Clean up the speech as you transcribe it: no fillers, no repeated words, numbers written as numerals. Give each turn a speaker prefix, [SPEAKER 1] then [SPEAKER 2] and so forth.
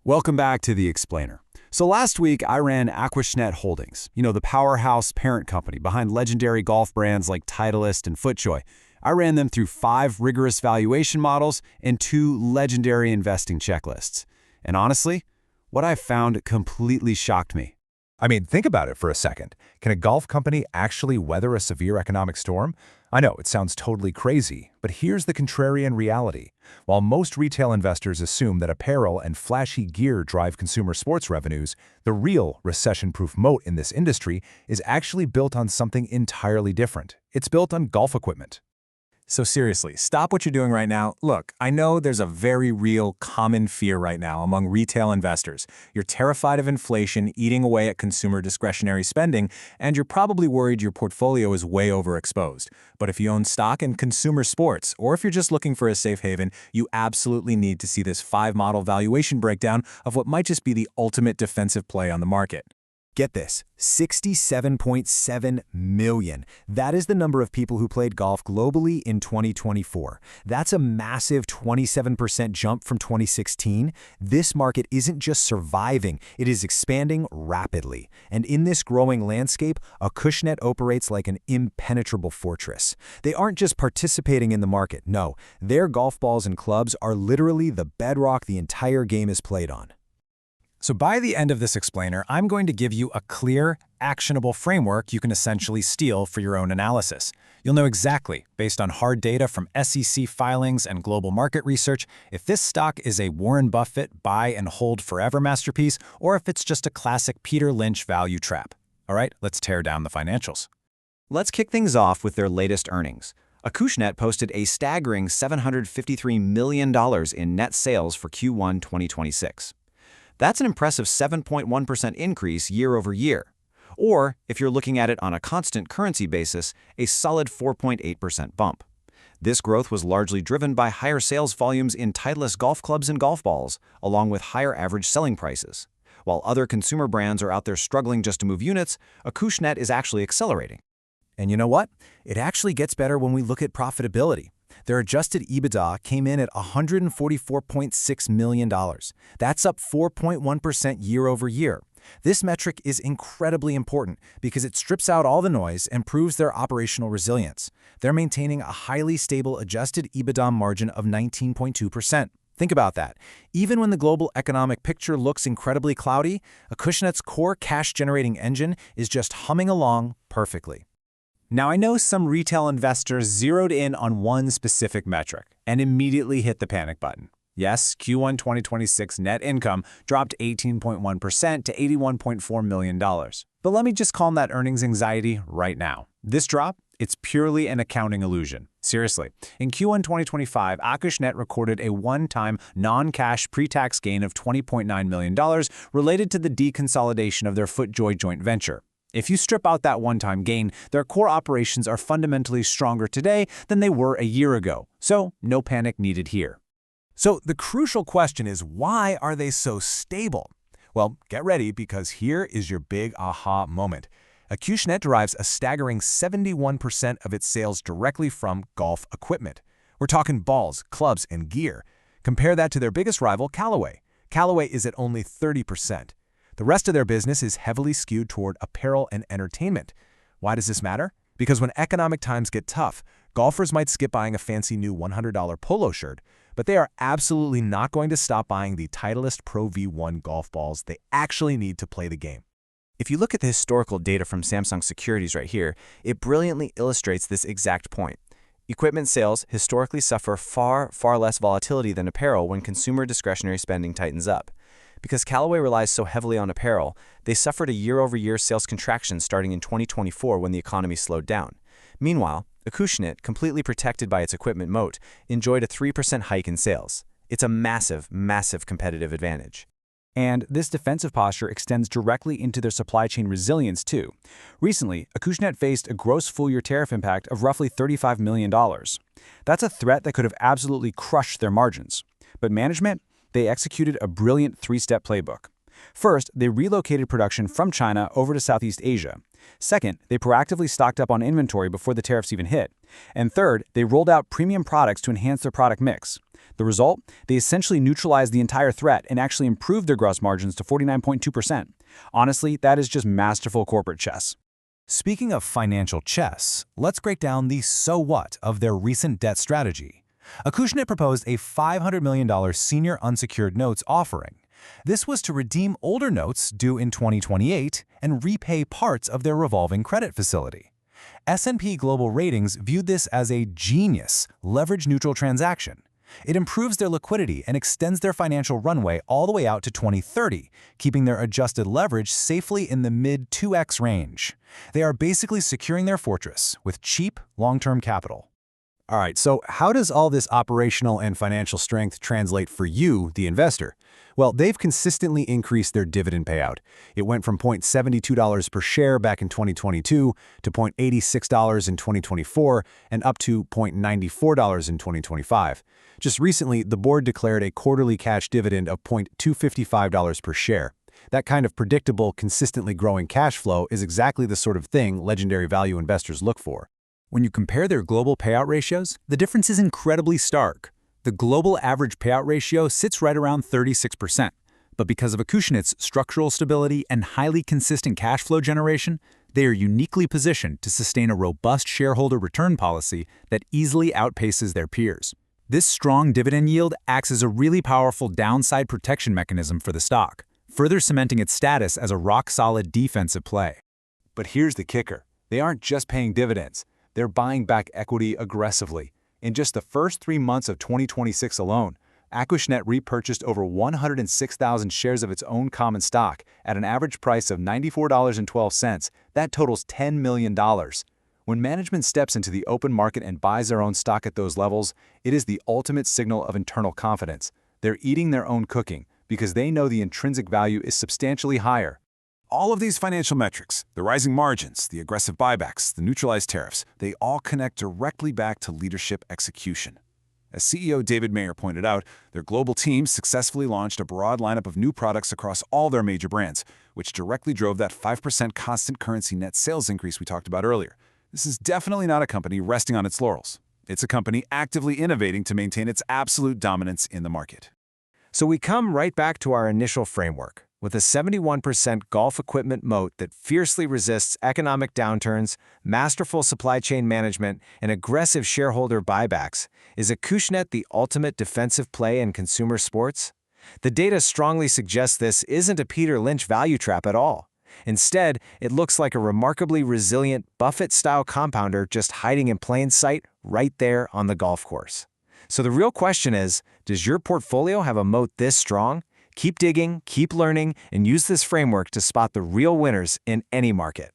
[SPEAKER 1] Welcome back to The Explainer. So last week, I ran Acushnet Holdings, the powerhouse parent company behind legendary golf brands like Titleist and FootJoy. I ran them through 5 rigorous valuation models and 2 legendary investing checklists. And honestly, what I found completely shocked me.
[SPEAKER 2] Think about it for a second. Can a golf company actually weather a severe economic storm? I know, it sounds totally crazy, but here's the contrarian reality. While most retail investors assume that apparel and flashy gear drive consumer sports revenues, the real recession-proof moat in this industry is actually built on something entirely different. It's built on golf equipment.
[SPEAKER 3] So seriously, stop what you're doing right now. Look, I know there's a very real common fear right now among retail investors. You're terrified of inflation eating away at consumer discretionary spending, and you're probably worried your portfolio is way overexposed. But if you own stock in consumer sports, or if you're just looking for a safe haven, you absolutely need to see this 5-model valuation breakdown of what might just be the ultimate defensive play on the market.
[SPEAKER 4] Get this, 67.7 million. That is the number of people who played golf globally in 2024. That's a massive 27% jump from 2016. This market isn't just surviving, it is expanding rapidly. And in this growing landscape, Acushnet operates like an impenetrable fortress. They aren't just participating in the market, no. Their golf balls and clubs are literally the bedrock the entire game is played on.
[SPEAKER 3] So by the end of this explainer, I'm going to give you a clear, actionable framework you can essentially steal for your own analysis. You'll know exactly, based on hard data from SEC filings and global market research, if this stock is a Warren Buffett buy and hold forever masterpiece, or if it's just a classic Peter Lynch value trap. All right, let's tear down the financials.
[SPEAKER 5] Let's kick things off with their latest earnings. Acushnet posted a staggering $753 million in net sales for Q1 2026. That's an impressive 7.1% increase year over year. Or, if you're looking at it on a constant currency basis, a solid 4.8% bump. This growth was largely driven by higher sales volumes in Titleist golf clubs and golf balls, along with higher average selling prices. While other consumer brands are out there struggling just to move units, Acushnet is actually accelerating.
[SPEAKER 4] And you know what? It actually gets better when we look at profitability. Their adjusted EBITDA came in at $144.6 million. That's up 4.1% year over year. This metric is incredibly important because it strips out all the noise and proves their operational resilience. They're maintaining a highly stable adjusted EBITDA margin of 19.2%. Think about that. Even when the global economic picture looks incredibly cloudy, Acushnet's core cash-generating engine is just humming along perfectly.
[SPEAKER 3] Now, I know some retail investors zeroed in on one specific metric and immediately hit the panic button. Yes, Q1 2026 net income dropped 18.1% to $81.4 million. But let me just calm that earnings anxiety right now. This drop, it's purely an accounting illusion. Seriously, in Q1 2025, Acushnet recorded a one-time non-cash pre-tax gain of $20.9 million related to the deconsolidation of their FootJoy joint venture. If you strip out that one-time gain, their core operations are fundamentally stronger today than they were a year ago. So, no panic needed here.
[SPEAKER 4] So the crucial question is, why are they so stable? Well, get ready because here is your big aha moment. Acushnet derives a staggering 71% of its sales directly from golf equipment. We're talking balls, clubs, and gear. Compare that to their biggest rival, Callaway. Callaway is at only 30%. The rest of their business is heavily skewed toward apparel and entertainment. Why does this matter? Because when economic times get tough, golfers might skip buying a fancy new $100 polo shirt, but they are absolutely not going to stop buying the Titleist Pro V1 golf balls they actually need to play the game.
[SPEAKER 5] If you look at the historical data from Samsung Securities right here, it brilliantly illustrates this exact point. Equipment sales historically suffer far less volatility than apparel when consumer discretionary spending tightens up. Because Callaway relies so heavily on apparel, they suffered a year-over-year sales contraction starting in 2024 when the economy slowed down. Meanwhile, Acushnet, completely protected by its equipment moat, enjoyed a 3% hike in sales. It's a massive competitive advantage.
[SPEAKER 3] And this defensive posture extends directly into their supply chain resilience, too. Recently, Acushnet faced a gross full-year tariff impact of roughly $35 million. That's a threat that could have absolutely crushed their margins. But management? They executed a brilliant 3-step playbook. First, they relocated production from China over to Southeast Asia. Second, they proactively stocked up on inventory before the tariffs even hit. And third, they rolled out premium products to enhance their product mix. The result? They essentially neutralized the entire threat and actually improved their gross margins to 49.2%. Honestly, that is just masterful corporate chess.
[SPEAKER 4] Speaking of financial chess, let's break down the so what of their recent debt strategy. Acushnet proposed a $500 million senior unsecured notes offering. This was to redeem older notes due in 2028 and repay parts of their revolving credit facility. S&P Global Ratings viewed this as a genius, leverage-neutral transaction. It improves their liquidity and extends their financial runway all the way out to 2030, keeping their adjusted leverage safely in the mid-2x range. They are basically securing their fortress with cheap, long-term capital.
[SPEAKER 1] All right, so how does all this operational and financial strength translate for you, the investor? Well, they've consistently increased their dividend payout. It went from $0.72 per share back in 2022 to $0.86 in 2024 and up to $0.94 in 2025. Just recently, the board declared a quarterly cash dividend of $0.255 per share. That kind of predictable, consistently growing cash flow is exactly the sort of thing legendary value investors look for.
[SPEAKER 3] When you compare their global payout ratios, the difference is incredibly stark. The global average payout ratio sits right around 36%, but because of Acushnet's structural stability and highly consistent cash flow generation, they are uniquely positioned to sustain a robust shareholder return policy that easily outpaces their peers. This strong dividend yield acts as a really powerful downside protection mechanism for the stock, further cementing its status as a rock-solid defensive play.
[SPEAKER 1] But here's the kicker. They aren't just paying dividends. They're buying back equity aggressively. In just the first 3 months of 2026 alone, Acushnet repurchased over 106,000 shares of its own common stock at an average price of $94.12. That totals $10 million. When management steps into the open market and buys their own stock at those levels, it is the ultimate signal of internal confidence. They're eating their own cooking because they know the intrinsic value is substantially higher.
[SPEAKER 4] All of these financial metrics, the rising margins, the aggressive buybacks, the neutralized tariffs, they all connect directly back to leadership execution. As CEO David Mayer pointed out, their global team successfully launched a broad lineup of new products across all their major brands, which directly drove that 5% constant currency net sales increase we talked about earlier. This is definitely not a company resting on its laurels. It's a company actively innovating to maintain its absolute dominance in the market.
[SPEAKER 3] So we come right back to our initial framework. With a 71% golf equipment moat that fiercely resists economic downturns, masterful supply chain management, and aggressive shareholder buybacks, is Acushnet the ultimate defensive play in consumer sports? The data strongly suggests this isn't a Peter Lynch value trap at all. Instead, it looks like a remarkably resilient Buffett-style compounder just hiding in plain sight right there on the golf course. So the real question is, does your portfolio have a moat this strong? Keep digging, keep learning, and use this framework to spot the real winners in any market.